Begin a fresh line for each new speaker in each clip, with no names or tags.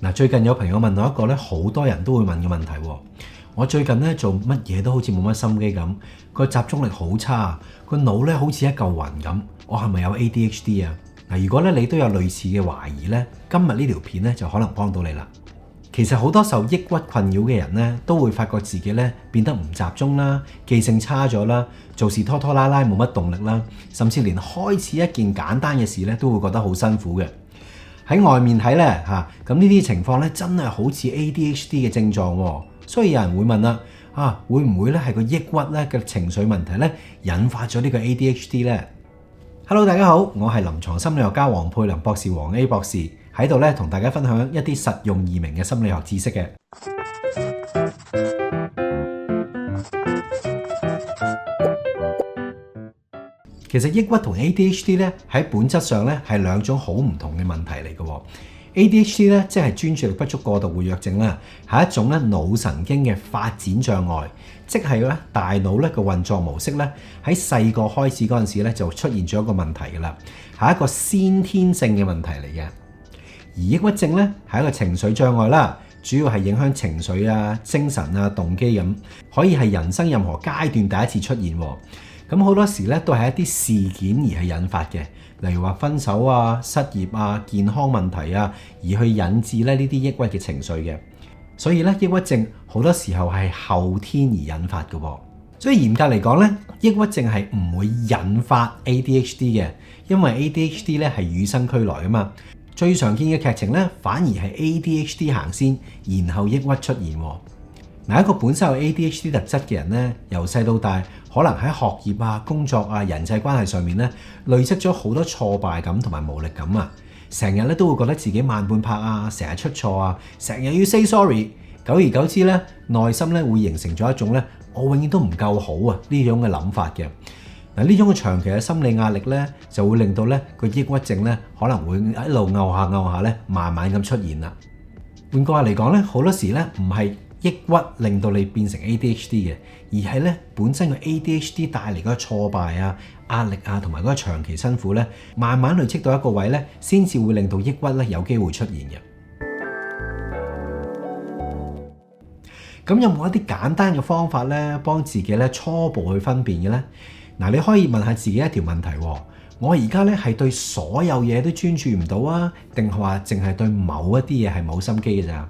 嗱，最近有朋友問我一個咧，好多人都會問嘅問題喎。我最近咧做乜嘢都好似冇乜心機咁，個集中力好差，個腦咧好似一嚿雲咁。我係咪有 ADHD 啊？嗱，如果咧你都有類似嘅懷疑咧，今日呢條片咧就可能幫到你啦。其實好多受抑鬱困擾嘅人咧，都會發覺自己咧變得唔集中啦，記性差咗啦，做事拖拖拉拉冇乜動力啦，甚至連開始一件簡單嘅事咧都會覺得好辛苦嘅。喺外面睇咧咁呢啲情況咧真係好似 ADHD 嘅症狀喎，所以有人會問啦，會唔會咧係個抑鬱咧嘅情緒問題咧引發咗呢個 ADHD 咧？Hello， 大家好，我係臨床心理學家黃佩林博士，黃 A 博士喺度咧同大家分享一啲實用易明嘅心理學知識嘅。其實抑鬱同 ADHD 咧喺本質上咧係兩種好唔同嘅問題嚟嘅。ADHD 咧即係專注力不足過度活躍症啦，係一種咧腦神經嘅發展障礙，即係咧大腦咧個運作模式咧喺細個開始嗰陣時咧就出現咗一個問題㗎啦，係一個先天性嘅問題嚟嘅。而抑鬱症咧係一個情緒障礙啦，主要係影響情緒啊、精神啊、動機咁，可以係人生任何階段第一次出現。咁好多時咧都係一啲事件而係引發嘅，例如話分手啊、失業啊、健康問題啊，而去引致咧呢啲抑鬱嘅情緒嘅。所以咧抑鬱症好多時候係後天而引發嘅。所以嚴格嚟講咧，抑鬱症係唔會引發 ADHD 嘅，因為 ADHD 咧係與生俱來㗎嘛。最常見嘅劇情咧反而係 ADHD 行先，然後抑鬱出現。嗱，一個本身有 ADHD 特質嘅人咧，由細到大，可能喺學業啊、工作啊、人際關係上面咧，累積咗好多挫敗感同埋無力感啊，成日咧都會覺得自己慢半拍啊，成日出錯啊，成日要 say sorry， 久而久之咧，內心咧會形成咗一種咧，我永遠都唔夠好啊呢種嘅諗法嘅。嗱，呢種嘅長期嘅心理壓力咧，就會令到咧個抑鬱症咧可能會一路拗下咧，慢慢咁出現啦。換句話嚟講咧，好多時咧唔係抑鬱令到你變成 ADHD 嘅，而係咧本身個 ADHD 帶嚟嗰個挫敗啊、壓力啊，同埋嗰個長期辛苦咧，慢慢累積到一個位咧，先至會令到抑鬱咧有機會出現嘅。咁有冇一啲簡單嘅方法咧，幫自己咧初步去分辨嘅咧？嗱，你可以問下自己一條問題喎，我而家咧係對所有嘢都專注唔到啊，定係話淨係對某一啲嘢係冇心機嘅咋？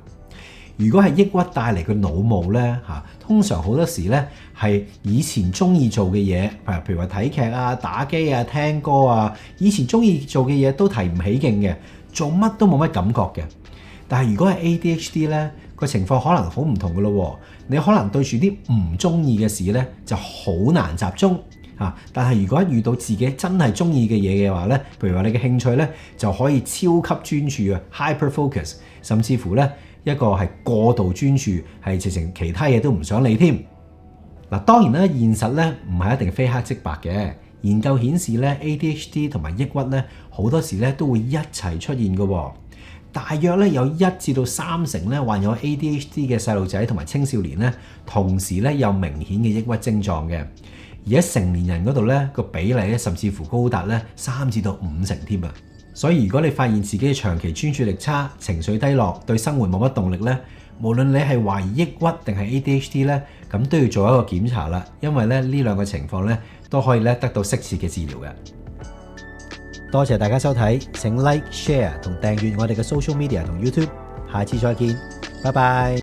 如果係抑鬱帶嚟嘅腦霧咧，通常好多時咧係以前中意做嘅嘢，譬如話睇劇啊、打機啊、聽歌啊，以前中意做嘅嘢都提唔起勁嘅，做乜都冇乜感覺嘅。但係如果係 ADHD 咧，個情況可能好唔同嘅咯。你可能對住啲唔中意嘅事咧，就好難集中。但係如果遇到自己真係中意嘅嘢嘅話咧，譬如話你嘅興趣咧，就可以超級專注啊 ，hyper focus， 甚至乎咧一個係過度專注，係直情其他嘢都唔想理添。嗱，當然啦，現實咧唔係一定非黑即白嘅。研究顯示咧 ，ADHD 同埋抑鬱咧好多時咧都會一齊出現嘅。大約咧有1至到3成咧患有 ADHD 嘅細路仔同埋青少年咧，同時咧有明顯嘅抑鬱症狀嘅。而喺成年人嗰度咧，個比例咧甚至乎高達咧3至到5成添啊！所以如果你發現自己長期專注力差、情緒低落、對生活冇乜動力咧，無論你係懷疑抑鬱定係 ADHD 咧，咁都要做一個檢查啦，因為咧呢兩個情況咧都可以咧得到適切嘅治療嘅。多謝大家收睇，請 Like、Share 同訂閱我哋嘅 Social Media 同 YouTube，下次再見，拜拜。